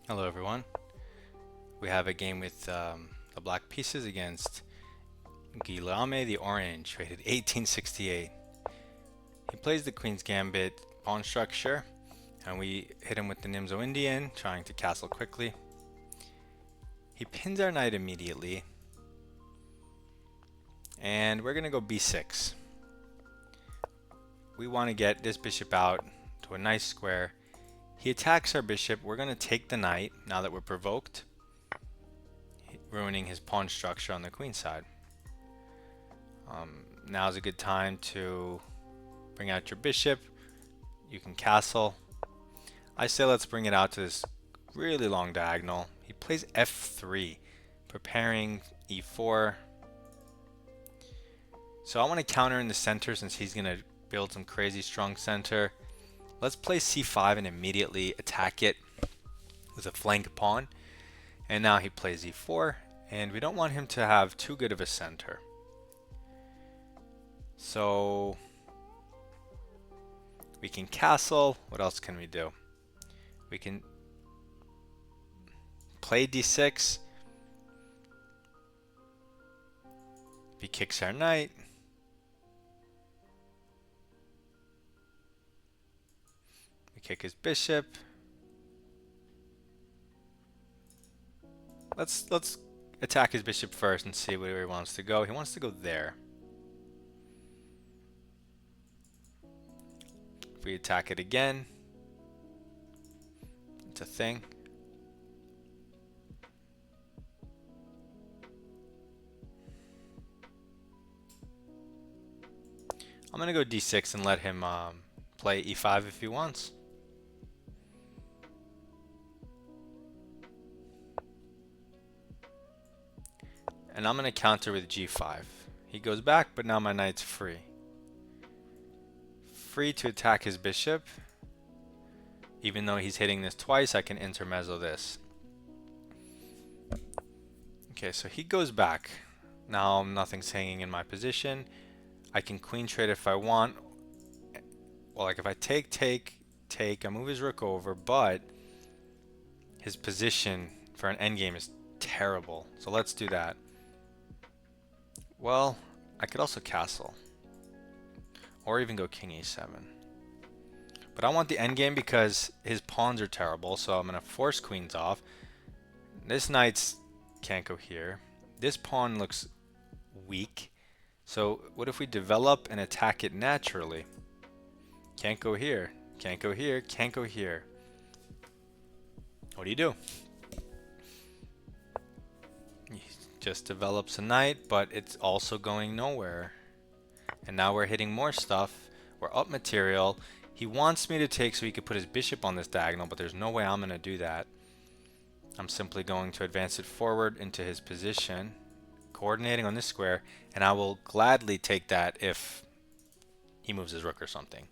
Hello everyone. We have a game with the black pieces against Guillaume the orange, rated 1868. He plays the Queen's Gambit pawn structure, and we hit him with the NIMZO Indian, trying to castle quickly. He pins our knight immediately, and we're going to go b6. We want to get this bishop out to a nice square. He attacks our bishop. We're going to take the knight now that we're provoked, ruining his pawn structure on the queen side. Now's a good time to bring out your bishop. You can castle. I say let's bring it out to this really long diagonal. He plays f3, preparing e4. So I want to counter in the center since he's going to build some crazy strong center. Let's play c5 and immediately attack it with a flank pawn. And now he plays e4, and we don't want him to have too good of a center. So we can castle. What else can we do? We can play d6. If he kicks our knight, we kick his bishop. Let's attack his bishop first and see where he wants to go. He wants to go there. If we attack it again, it's a thing. I'm gonna go d6 and let him play e5 if he wants. And I'm gonna counter with g5. He goes back, but now my knight's free. Free to attack his bishop. Even though he's hitting this twice, I can intermezzo this. Okay, so he goes back. Now nothing's hanging in my position. I can queen trade if I want. Well, like if I take, I move his rook over, but his position for an endgame is terrible. So let's do that. Well, I could also castle. Or even go king e7. But I want the endgame because his pawns are terrible, so I'm going to force queens off. This knight can't go here. This pawn looks weak. So what if we develop and attack it naturally? Can't go here, can't go here, can't go here. What do? He just develops a knight, but it's also going nowhere. And now we're hitting more stuff. We're up material. He wants me to take so he could put his bishop on this diagonal, but there's no way I'm going to do that. I'm simply going to advance it forward into his position, coordinating on this square, and I will gladly take that if he moves his rook or something.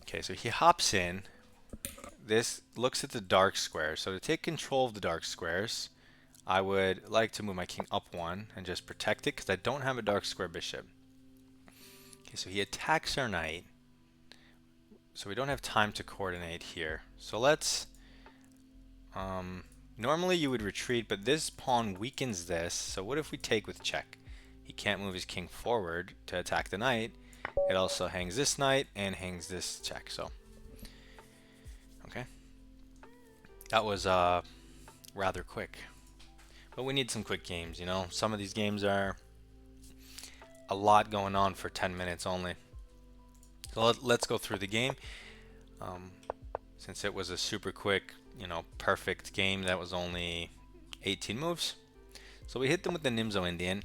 Okay, so he hops in. This looks at the dark squares. So to take control of the dark squares, I would like to move my king up one and just protect it because I don't have a dark square bishop. Okay, so he attacks our knight. So we don't have time to coordinate here. So let's... normally you would retreat, but this pawn weakens this. So what if we take with check? He can't move his king forward to attack the knight. It also hangs this knight and hangs this check. So, okay. That was rather quick. But we need some quick games, you know. Some of these games are a lot going on for 10 minutes only. So let's go through the game. Since it was a super quick, you know, perfect game that was only 18 moves. So we hit them with the NIMZO Indian.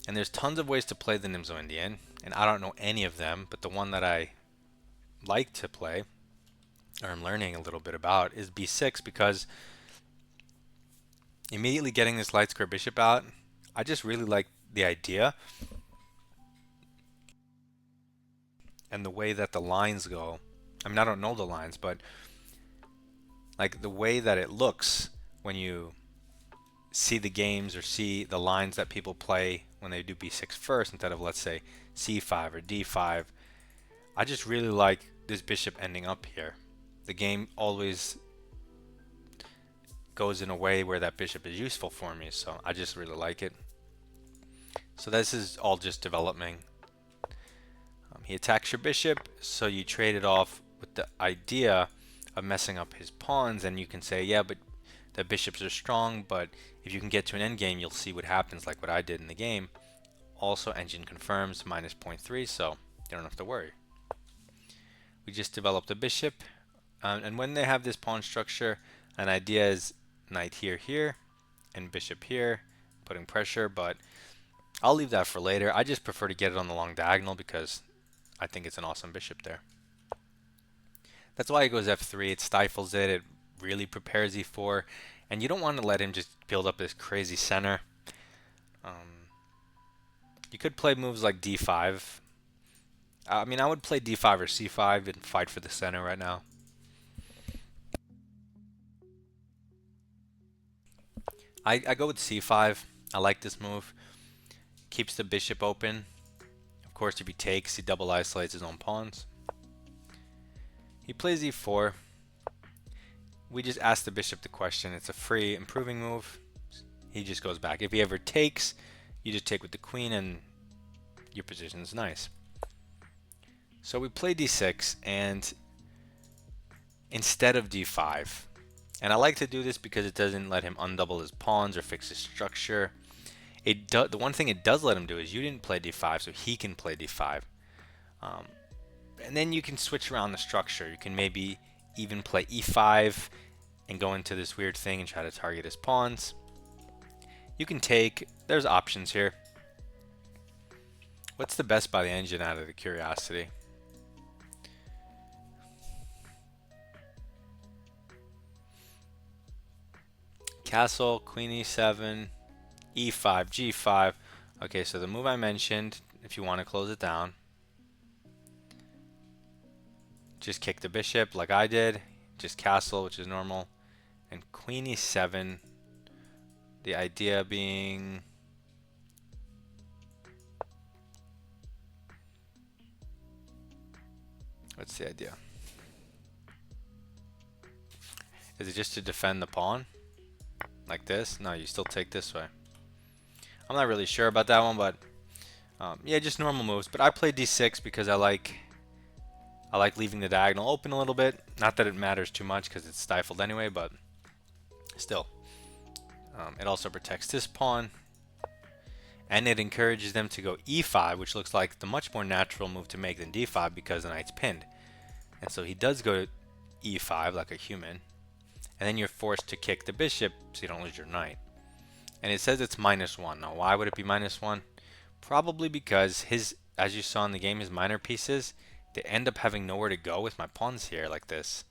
And there's tons of ways to play the NIMZO Indian. And I don't know any of them, but the one that I like to play, or I'm learning a little bit about, is b6 because immediately getting this light square bishop out, I just really like the idea and the way that the lines go. I mean, I don't know the lines, but like the way that it looks when you see the games or see the lines that people play when they do b6 first instead of, let's say, c5 or d5. I just really like this bishop ending up here. the game always goes in a way where that bishop is useful for me, so I just really like it. So this is all just developing. He attacks your bishop, so you trade it off with the idea of messing up his pawns, and you can say, yeah, but the bishops are strong, but if you can get to an endgame, you'll see what happens, like what I did in the game. Also, engine confirms minus 0.3, so you don't have to worry. We just developed a bishop, and when they have this pawn structure, an idea is knight here, here, and bishop here, putting pressure, but I'll leave that for later. I just prefer to get it on the long diagonal because I think it's an awesome bishop there. That's why he goes f3. It stifles it. It really prepares e4. And you don't want to let him just build up this crazy center. You could play moves like d5. I mean, I would play d5 or c5 and fight for the center right now. I go with c5. I like this move. Keeps the bishop open. Of course, if he takes, he double isolates his own pawns. He plays e4. We just ask the bishop the question. It's a free improving move. He just goes back. If he ever takes, you just take with the queen and your position is nice. So we play d6 and instead of d5. And I like to do this because it doesn't let him undouble his pawns or fix his structure. The one thing it does let him do is you didn't play d5, so he can play d5. And then you can switch around the structure. You can maybe even play e5 and go into this weird thing and try to target his pawns. You can take, there's options here. What's the best by the engine out of the curiosity? Castle, queen e7, e5, g5. Okay, so the move I mentioned, if you want to close it down, just kick the bishop like I did, just castle, which is normal, and queen e7. The idea being what's the idea? Is it just to defend the pawn? Like this? No, you still take this way. I'm not really sure about that one, but yeah, just normal moves. But I play d6 because I like leaving the diagonal open a little bit. Not that it matters too much because it's stifled anyway, but still. It also protects this pawn. And it encourages them to go e5, which looks like the much more natural move to make than d5 because the knight's pinned. And so he does go e5 like a human. And then you're forced to kick the bishop so you don't lose your knight. And it says it's -1. Now, why would it be -1? Probably because his, as you saw in the game, his minor pieces, they end up having nowhere to go with my pawns here like this.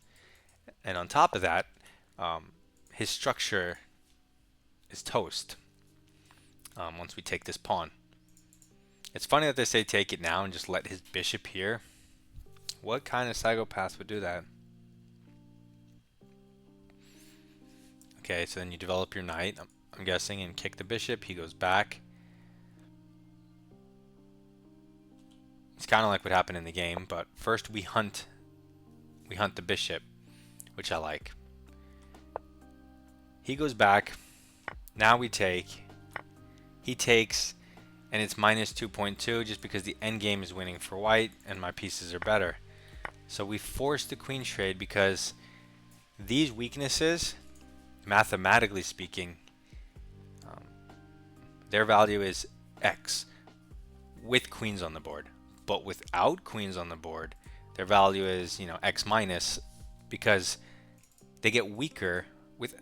And on top of that, his structure is toast once we take this pawn. It's funny that they say take it now and just let his bishop here. What kind of psychopath would do that? Okay, so then you develop your knight, I'm guessing, and kick the bishop. He goes back. It's kind of like what happened in the game, but first we hunt the bishop, which I like. He goes back. Now we take. He takes, and it's -2.2 just because the endgame is winning for white and my pieces are better. So we force the queen trade because these weaknesses, mathematically speaking, their value is X with queens on the board. But without queens on the board, their value is, X minus, because they get weaker with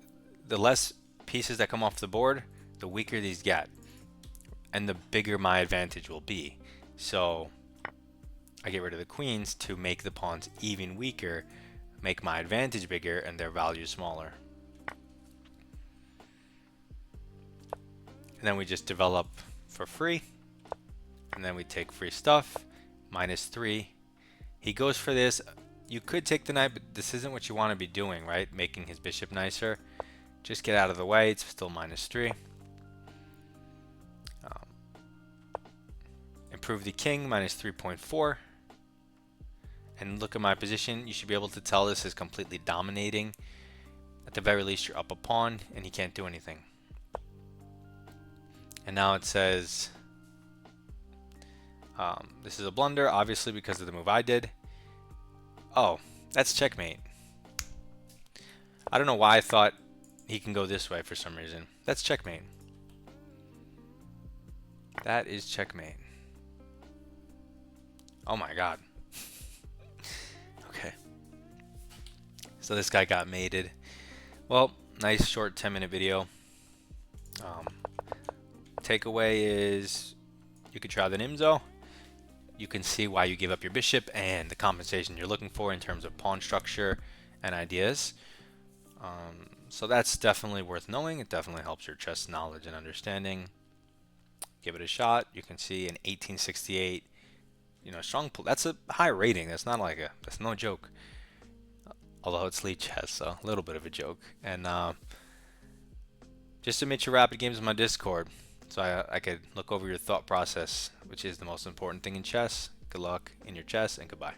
the less pieces that come off the board, the weaker these get. And the bigger my advantage will be. So I get rid of the queens to make the pawns even weaker, make my advantage bigger, and their value smaller. And then we just develop for free. And then we take free stuff. -3. He goes for this. You could take the knight, but this isn't what you want to be doing, right? Making his bishop nicer. Just get out of the way. It's still -3. Improve the king, -3.4. and look at my position, you should be able to tell this is completely dominating. At the very least, you're up a pawn, and he can't do anything. And now it says, this is a blunder, obviously because of the move I did. Oh, that's checkmate. I don't know why I thought he can go this way for some reason. That's checkmate. That is checkmate. Oh my god. Okay. So this guy got mated. Well, nice short 10-minute video. Takeaway is you could try the NIMZO. You can see why you give up your bishop and the compensation you're looking for in terms of pawn structure and ideas. So that's definitely worth knowing. It definitely helps your chess knowledge and understanding. Give it a shot. You can see an 1868, strong pull. That's a high rating. That's not like that's no joke. Although it's Lichess, so a little bit of a joke. And just submit your rapid games in my Discord, so I could look over your thought process, which is the most important thing in chess. Good luck in your chess, and goodbye.